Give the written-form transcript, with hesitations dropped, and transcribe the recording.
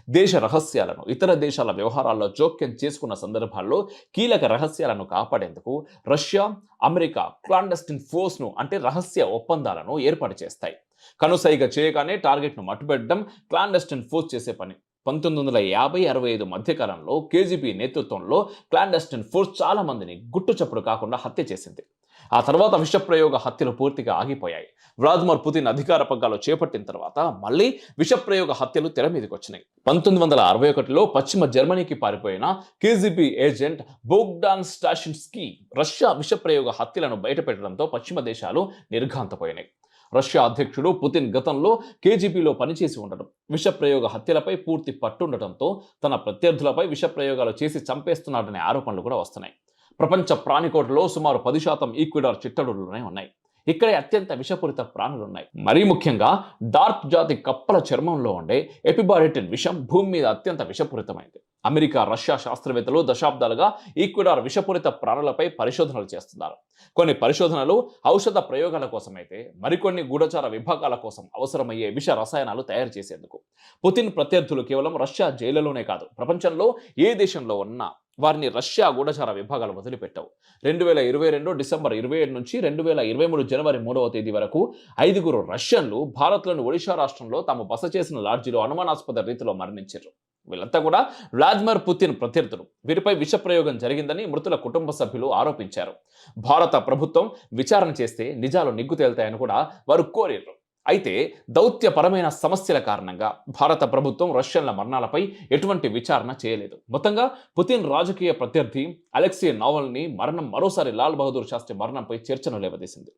దేశ రహస్యాలను ఇతర దేశాల వ్యవహారాల్లో జోక్యం చేసుకున్న సందర్భాల్లో కీలక రహస్యాలను కాపాడేందుకు రష్యా, అమెరికా క్లాండస్టిన్ ఫోర్స్ను అంటే రహస్య ఒప్పందాలను ఏర్పాటు చేస్తాయి. కనుసైగ చేయగానే టార్గెట్ను మట్టుబెట్టడం క్లాండస్టిన్ ఫోర్స్ చేసే పని. 1950-65 మధ్యకాలంలో కేజీబీ నేతృత్వంలో క్లాండస్టిన్ ఫోర్స్ చాలా మందిని గుట్టుచప్పుడు కాకుండా హత్య చేసింది. ఆ తర్వాత విషప్రయోగ హత్యలు పూర్తిగా ఆగిపోయాయి. వ్లాదిమిర్ పుతిన్ అధికార పగ్గాలు చేపట్టిన తర్వాత మళ్ళీ విషప్రయోగ హత్యలు తెర మీదకి వచ్చినాయి. 1961లో పశ్చిమ జర్మనీకి పారిపోయిన కేజీబీ ఏజెంట్ బోగ్డాన్ స్టాషిన్స్కీ రష్యా విషప్రయోగ హత్యలను బయటపెట్టడంతో పశ్చిమ దేశాలు నిర్ఘాంతపోయినాయి. రష్యా అధ్యక్షుడు పుతిన్ గతంలో కేజీబీలో పనిచేసి ఉండడం, విషప్రయోగ హత్యలపై పూర్తి పట్టుండటంతో తన ప్రత్యర్థులపై విషప్రయోగాలు చేసి చంపేస్తున్నాడనే ఆరోపణలు కూడా వస్తున్నాయి. ప్రపంచ ప్రాణికోటలో సుమారు 10% ఈక్వెడార్ చిట్టడులోనే ఉన్నాయి. ఇక్కడే అత్యంత విషపూరిత ప్రాణులున్నాయి. మరీ ముఖ్యంగా డార్క్ జాతి కప్పల చర్మంలో ఉండే ఎపిబారిటిన్ విషం భూమి మీద అత్యంత విషపూరితమైంది. అమెరికా, రష్యా శాస్త్రవేత్తలు దశాబ్దాలుగా ఈక్వెడార్ విషపూరిత ప్రాణులపై పరిశోధనలు చేస్తున్నారు. కొన్ని పరిశోధనలు ఔషధ ప్రయోగాల కోసమైతే, మరికొన్ని గూఢచార విభాగాల కోసం అవసరమయ్యే విష రసాయనాలు తయారు చేసేందుకు. పుతిన్ ప్రత్యర్థులు కేవలం రష్యా జైళ్లలోనే కాదు, ప్రపంచంలో ఏ దేశంలో ఉన్నా వారిని రష్యా గూఢచార విభాగాలు వదిలిపెట్టవు. 2022 డిసెంబర్ 27 నుంచి 2023 జనవరి 3వ తేదీ వరకు 5 రష్యన్లు భారత్లోని ఒడిషా రాష్ట్రంలో తాము బస చేసిన లాడ్జిలో అనుమానాస్పద రీతిలో మరణించారు. వీళ్ళంతా కూడా వ్లాదిమిర్ పుతిన్ ప్రత్యర్థులు. వీరిపై విష ప్రయోగం జరిగిందని మృతుల కుటుంబ సభ్యులు ఆరోపించారు. భారత ప్రభుత్వం విచారణ చేస్తే నిజాలు నిగ్గు తేలుతాయని కూడా వారు కోరారు. అయితే దౌత్యపరమైన సమస్యల కారణంగా భారత ప్రభుత్వం రష్యన్ల మరణాలపై ఎటువంటి విచారణ చేయలేదు. మొత్తంగా పుతిన్ రాజకీయ ప్రత్యర్థి అలెక్సీ నావల్నీ మరణం మరోసారి లాల్ బహదూర్ శాస్త్రి మరణంపై చర్చను లేవదీసింది.